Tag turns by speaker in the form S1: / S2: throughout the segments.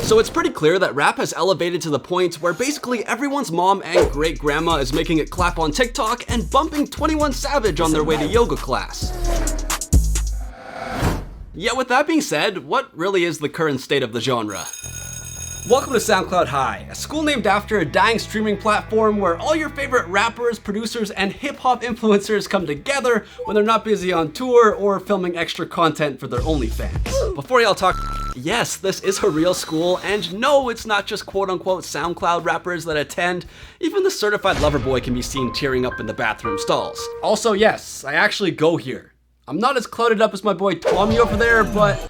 S1: So it's pretty clear that rap has elevated to the point where basically everyone's mom and great grandma is making it clap on TikTok and bumping 21 Savage on their way to yoga class. Yet with that being said, what really is the current state of the genre? Welcome to SoundCloud High, a school named after a dying streaming platform where all your favorite rappers, producers, and hip-hop influencers come together when they're not busy on tour or filming extra content for their OnlyFans. Before y'all talk, yes, this is a real school, and no, it's not just quote-unquote SoundCloud rappers that attend. Even the certified lover boy can be seen tearing up in the bathroom stalls. Also, yes, I actually go here. I'm not as clouded up as my boy Tommy over there, but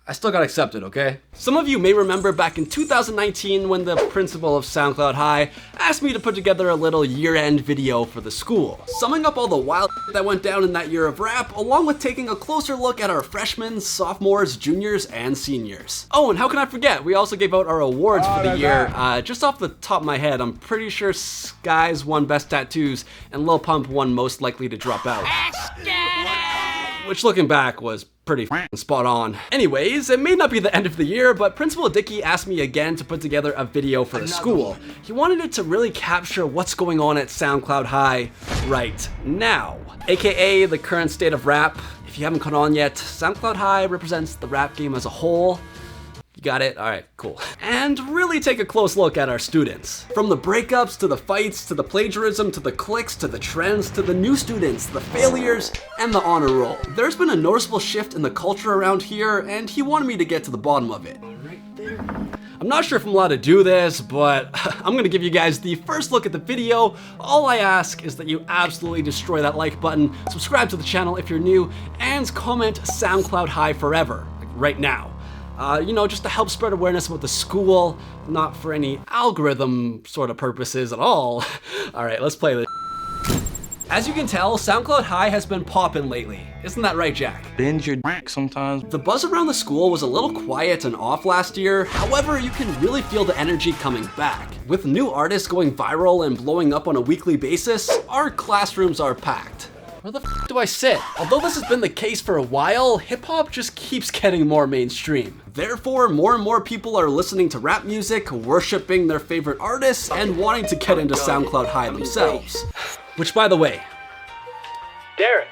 S1: I still got accepted, okay? Some of you may remember back in 2019 when the principal of SoundCloud High asked me to put together a little year-end video for the school, summing up all the wild that went down in that year of rap, along with taking a closer look at our freshmen, sophomores, juniors, and seniors. Oh, and how can I forget? We also gave out our awards for the year. Just off the top of my head, I'm pretty sure Skies won Best Tattoos and Lil Pump won Most Likely to Drop Out. Which, looking back, was pretty spot on. Anyways, it may not be the end of the year, but Principal Dickey asked me again to put together a video for the school. He wanted it to really capture what's going on at SoundCloud High right now, aka the current state of rap. If you haven't caught on yet, SoundCloud High represents the rap game as a whole. You got it? Alright, cool. And really take a close look at our students. From the breakups, to the fights, to the plagiarism, to the cliques, to the trends, to the new students, the failures, and the honor roll. There's been a noticeable shift in the culture around here, and he wanted me to get to the bottom of it. Right there. I'm not sure if I'm allowed to do this, but I'm gonna give you guys the first look at the video. All I ask is that you absolutely destroy that like button, subscribe to the channel if you're new, and comment SoundCloud High forever, like right now. You know, just to help spread awareness about the school, not for any algorithm sort of purposes at all. All right, let's play this. As you can tell, SoundCloud High has been poppin' lately. Isn't that right, Jack?
S2: Bend your dick sometimes.
S1: The buzz around the school was a little quiet and off last year. However, you can really feel the energy coming back. With new artists going viral and blowing up on a weekly basis, our classrooms are packed. Where the f do I sit? Although this has been the case for a while, hip-hop just keeps getting more mainstream. Therefore, more and more people are listening to rap music, worshipping their favorite artists, and wanting to get into SoundCloud High themselves. Which, by the way, Derek,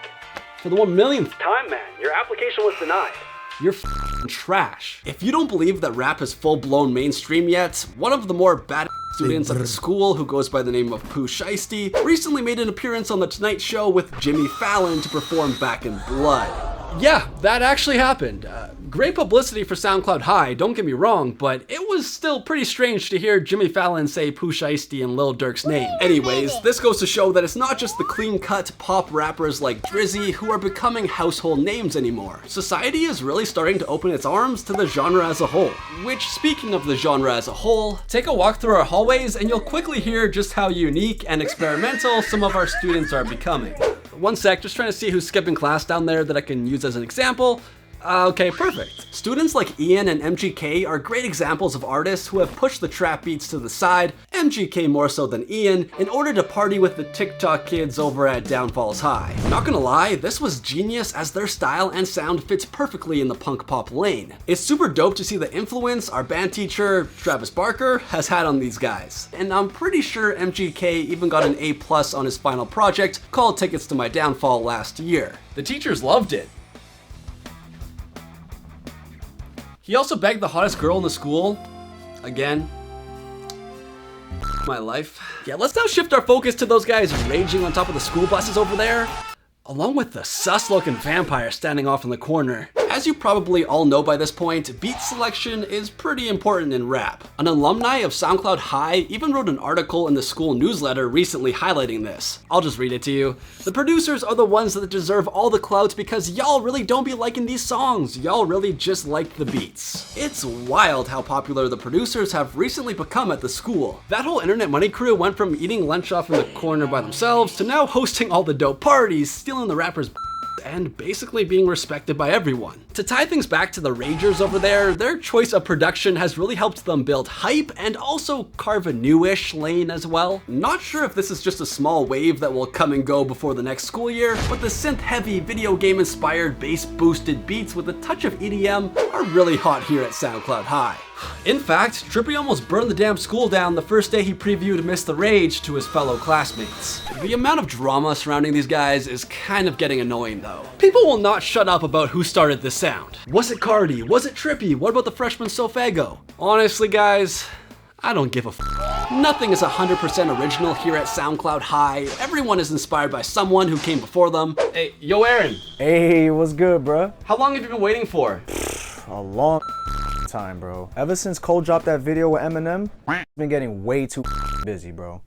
S1: for the 1 millionth time, man, your application was denied. You're f***ing trash. If you don't believe that rap is full-blown mainstream yet, one of the more bad students at the school, who goes by the name of Pooh Shiesty, recently made an appearance on The Tonight Show with Jimmy Fallon to perform Back in Blood. Yeah, that actually happened. Great publicity for SoundCloud High, don't get me wrong, but it was still pretty strange to hear Jimmy Fallon say Pooh Shiesty and Lil Durk's name. Anyways, this goes to show that it's not just the clean-cut pop rappers like Drizzy who are becoming household names anymore. Society is really starting to open its arms to the genre as a whole. Which, speaking of the genre as a whole, take a walk through our hallways and you'll quickly hear just how unique and experimental some of our students are becoming. One sec, just trying to see who's skipping class down there that I can use as an example. Okay, perfect. Students like Ian and MGK are great examples of artists who have pushed the trap beats to the side, MGK more so than Ian, in order to party with the TikTok kids over at Downfalls High. Not gonna lie, this was genius as their style and sound fits perfectly in the punk pop lane. It's super dope to see the influence our band teacher, Travis Barker, has had on these guys. And I'm pretty sure MGK even got an A+ on his final project called Tickets to My Downfall last year. The teachers loved it. He also begged the hottest girl in the school, again, my life. Yeah, let's now shift our focus to those guys raging on top of the school buses over there, along with the sus-looking vampire standing off in the corner. As you probably all know by this point, beat selection is pretty important in rap. An alumni of SoundCloud High even wrote an article in the school newsletter recently highlighting this. I'll just read it to you. The producers are the ones that deserve all the clout because y'all really don't be liking these songs. Y'all really just like the beats. It's wild how popular the producers have recently become at the school. That whole internet money crew went from eating lunch off in the corner by themselves to now hosting all the dope parties, stealing the rappers' and basically being respected by everyone. To tie things back to the Ragers over there, their choice of production has really helped them build hype and also carve a newish lane as well. Not sure if this is just a small wave that will come and go before the next school year, but the synth-heavy, video game-inspired, bass-boosted beats with a touch of EDM are really hot here at SoundCloud High. In fact, Trippie almost burned the damn school down the first day he previewed Miss the Rage to his fellow classmates. The amount of drama surrounding these guys is kind of getting annoying though. People will not shut up about who started this sound. Was it Carti? Was it Trippie? What about the freshman Sofago? Honestly guys, I don't give a f. Nothing is 100% original here at SoundCloud High. Everyone is inspired by someone who came before them. Hey, yo Aaron.
S2: Hey, what's good, bruh?
S1: How long have you been waiting for?
S2: A long time, bro. Ever since Cole dropped that video with Eminem, been getting way too busy, bro.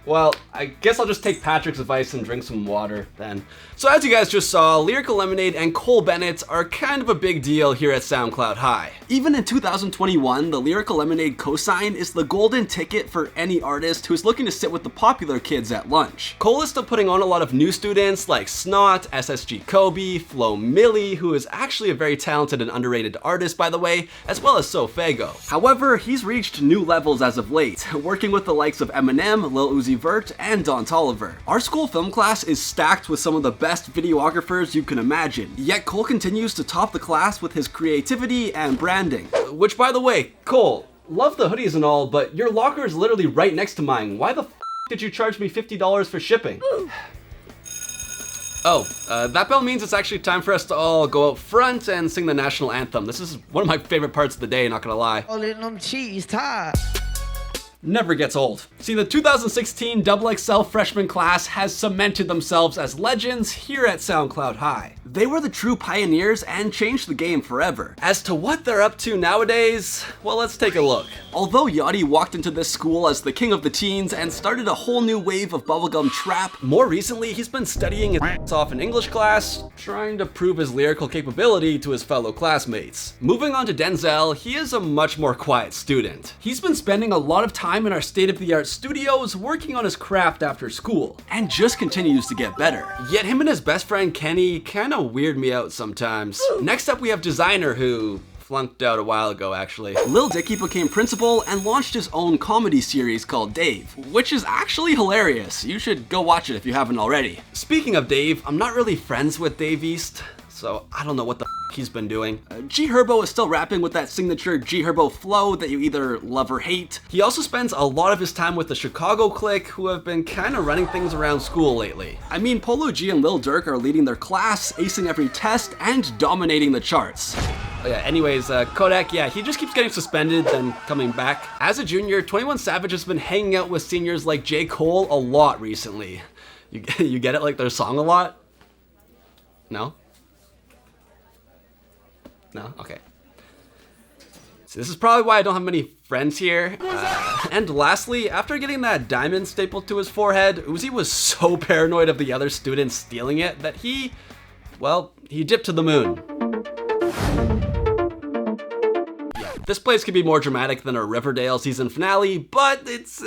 S1: Well, I guess I'll just take Patrick's advice and drink some water then. So as you guys just saw, Lyrical Lemonade and Cole Bennett are kind of a big deal here at SoundCloud High. Even in 2021, the Lyrical Lemonade cosign is the golden ticket for any artist who's looking to sit with the popular kids at lunch. Cole is still putting on a lot of new students like Snot, SSG Kobe, Flo Millie, who is actually a very talented and underrated artist by the way, as well as Sofago. However, he's reached new levels as of late, working with the likes of Eminem, Lil Uzi Vert, and Don Toliver. Our school film class is stacked with some of the best videographers you can imagine, yet Cole continues to top the class with his creativity and branding. Which by the way, Cole, love the hoodies and all, but your locker is literally right next to mine. Why the f did you charge me $50 for shipping? Oh, that bell means it's actually time for us to all go out front and sing the national anthem. This is one of my favorite parts of the day, not gonna lie.
S3: All in them cheese tie.
S1: Never gets old. See, the 2016 XXL freshman class has cemented themselves as legends here at SoundCloud High. They were the true pioneers and changed the game forever. As to what they're up to nowadays, well, let's take a look. Although Yachty walked into this school as the king of the teens and started a whole new wave of bubblegum trap, more recently he's been studying his ass off in English class, trying to prove his lyrical capability to his fellow classmates. Moving on to Denzel, he is a much more quiet student. He's been spending a lot of time in our state-of-the-art studios working on his craft after school, and just continues to get better. Yet him and his best friend Kenny kinda weird me out sometimes. Next up we have Designer, who flunked out a while ago actually. Lil Dicky became principal and launched his own comedy series called Dave, which is actually hilarious. You should go watch it if you haven't already. Speaking of Dave, I'm not really friends with Dave East, so I don't know what the he's been doing. G Herbo is still rapping with that signature G Herbo flow that you either love or hate. He also spends a lot of his time with the Chicago clique, who have been kind of running things around school lately. I mean, Polo G and Lil Durk are leading their class, acing every test, and dominating the charts. Oh yeah, anyways, Kodak, yeah, he just keeps getting suspended, then coming back. As a junior, 21 Savage has been hanging out with seniors like J. Cole a lot recently. You get it, like their song a lot? No? No? Okay. So this is probably why I don't have many friends here. And lastly, after getting that diamond stapled to his forehead, Uzi was so paranoid of the other students stealing it that he dipped to the moon. This place could be more dramatic than our Riverdale season finale, but it's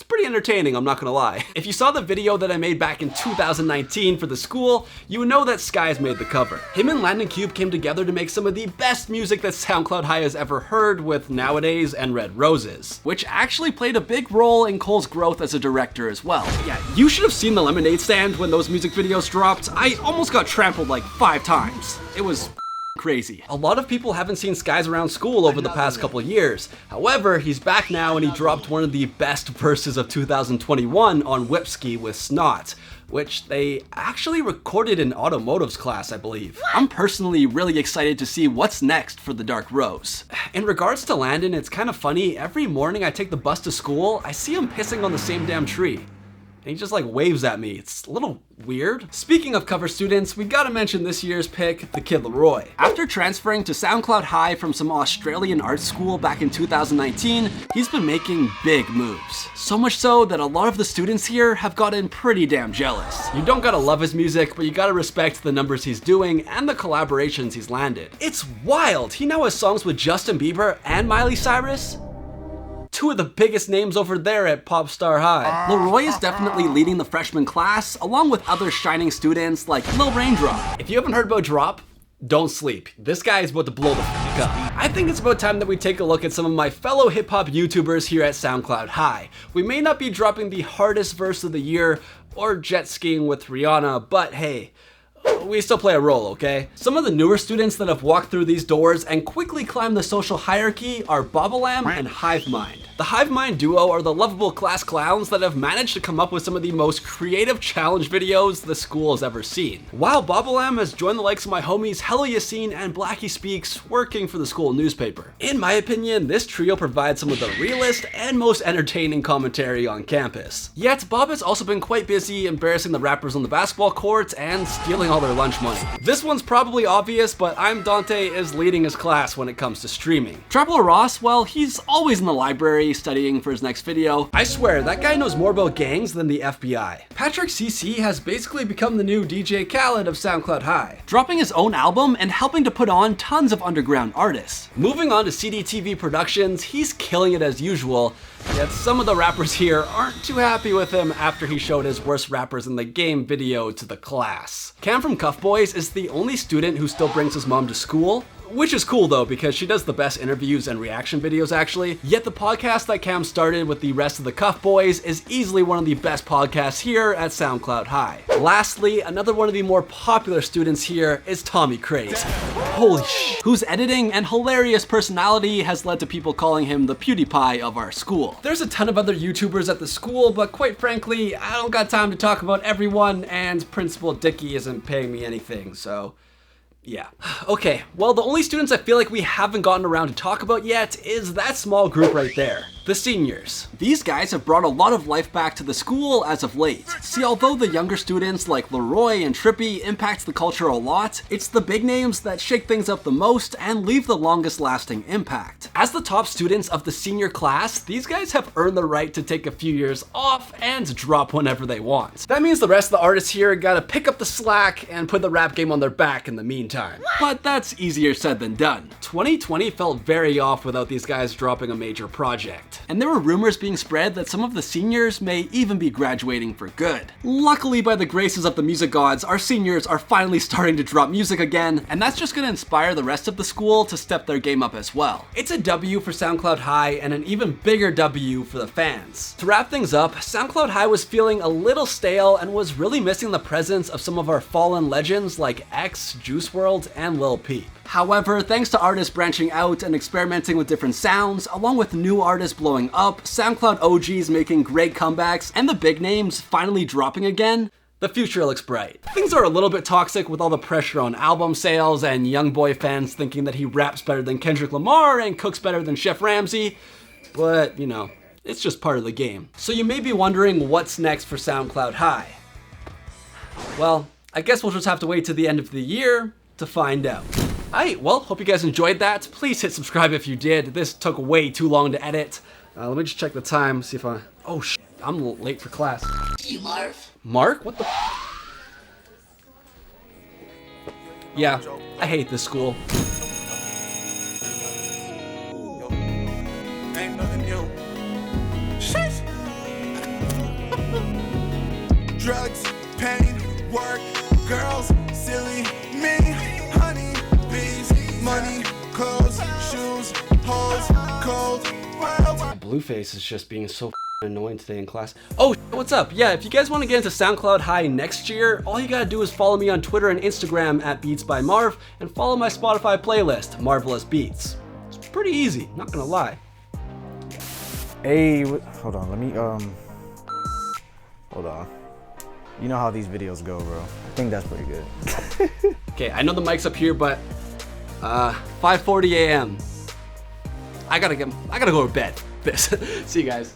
S1: pretty entertaining, I'm not gonna lie. If you saw the video that I made back in 2019 for the school, you would know that Skies made the cover. Him and Landon Cube came together to make some of the best music that SoundCloud High has ever heard with Nowadays and Red Roses, which actually played a big role in Cole's growth as a director as well. Yeah, you should have seen the Lemonade stand when those music videos dropped. I almost got trampled like 5 times. It was crazy. A lot of people haven't seen Skies around school over the past couple years. However, he's back now and he dropped one of the best verses of 2021 on Whipski with Snot, which they actually recorded in automotives class, I believe. I'm personally really excited to see what's next for the Dark Rose. In regards to Landon, it's kind of funny. Every morning I take the bus to school, I see him pissing on the same damn tree. And he just like waves at me. It's a little weird. Speaking of cover students, we gotta mention this year's pick, the Kid Laroi. After transferring to SoundCloud High from some Australian art school back in 2019, he's been making big moves. So much so that a lot of the students here have gotten pretty damn jealous. You don't gotta love his music, but you gotta respect the numbers he's doing and the collaborations he's landed. It's wild! He now has songs with Justin Bieber and Miley Cyrus. Two of the biggest names over there at Popstar High. Laroi is definitely leading the freshman class, along with other shining students like Lil Raindrop. If you haven't heard about Drop, don't sleep. This guy is about to blow the f*** up. I think it's about time that we take a look at some of my fellow hip-hop YouTubers here at SoundCloud High. We may not be dropping the hardest verse of the year or jet skiing with Rihanna, but hey, we still play a role, okay? Some of the newer students that have walked through these doors and quickly climbed the social hierarchy are Bobalam and Hivemind. The Hivemind duo are the lovable class clowns that have managed to come up with some of the most creative challenge videos the school has ever seen. While Bobalam has joined the likes of my homies Hello Yassine and Blackie Speaks working for the school newspaper. In my opinion, this trio provides some of the realest and most entertaining commentary on campus. Yet Bob has also been quite busy embarrassing the rappers on the basketball court and stealing all their lunch money. This one's probably obvious, but I'm Dante is leading his class when it comes to streaming. Trapper Ross, well, he's always in the library studying for his next video. I swear, that guy knows more about gangs than the FBI. Patrick CC has basically become the new DJ Khaled of SoundCloud High, dropping his own album and helping to put on tons of underground artists. Moving on to CDTV Productions, he's killing it as usual, yet some of the rappers here aren't too happy with him after he showed his worst rappers in the game video to the class. Cam from Cuff Boys is the only student who still brings his mom to school, which is cool though because she does the best interviews and reaction videos actually. Yet the podcast that Cam started with the rest of the Cuff Boys is easily one of the best podcasts here at SoundCloud High. Lastly, another one of the more popular students here is Tommy Craze. Holy sh! Whose editing and hilarious personality has led to people calling him the PewDiePie of our school. There's a ton of other YouTubers at the school, but quite frankly, I don't got time to talk about everyone, and Principal Dicky isn't paying me anything, so yeah. Okay, well, the only students I feel like we haven't gotten around to talk about yet is that small group right there. The seniors. These guys have brought a lot of life back to the school as of late. See, although the younger students like Laroi and Trippie impact the culture a lot, it's the big names that shake things up the most and leave the longest lasting impact. As the top students of the senior class, these guys have earned the right to take a few years off and drop whenever they want. That means the rest of the artists here gotta pick up the slack and put the rap game on their back in the meantime. But that's easier said than done. 2020 felt very off without these guys dropping a major project. And there were rumors being spread that some of the seniors may even be graduating for good. Luckily, by the graces of the music gods, our seniors are finally starting to drop music again, and that's just gonna inspire the rest of the school to step their game up as well. It's a W for SoundCloud High and an even bigger W for the fans. To wrap things up, SoundCloud High was feeling a little stale and was really missing the presence of some of our fallen legends like X, Juice WRLD, and Lil Peep. However, thanks to artists branching out and experimenting with different sounds, along with new artists blowing up, SoundCloud OGs making great comebacks, and the big names finally dropping again, the future looks bright. Things are a little bit toxic with all the pressure on album sales and young boy fans thinking that he raps better than Kendrick Lamar and cooks better than Chef Ramsay, but you know, it's just part of the game. So you may be wondering what's next for SoundCloud High. Well, I guess we'll just have to wait till the end of the year to find out. Alright, well, hope you guys enjoyed that. Please hit subscribe if you did. This took way too long to edit. Let me just check the time, see if I... Oh, I'm late for class.
S3: You, Marv.
S1: Mark? What the... Yeah, I hate this school.
S3: Ain't nothing new. Drugs, pain, work, girls, silly, me, honey, bees, money, clothes, shoes, hoes, cold, world.
S1: Blueface is just being so annoying today in class. Oh, what's up? Yeah, if you guys want to get into SoundCloud High next year, all you gotta do is follow me on Twitter and Instagram at Beats by Marv, and follow my Spotify playlist, Marvellous Beats. It's pretty easy, not gonna lie.
S2: Hey, hold on, let me, hold on. You know how these videos go, bro. I think that's pretty good.
S1: Okay, I know the mic's up here, but 5:40 a.m. I gotta go to bed. This. See you guys.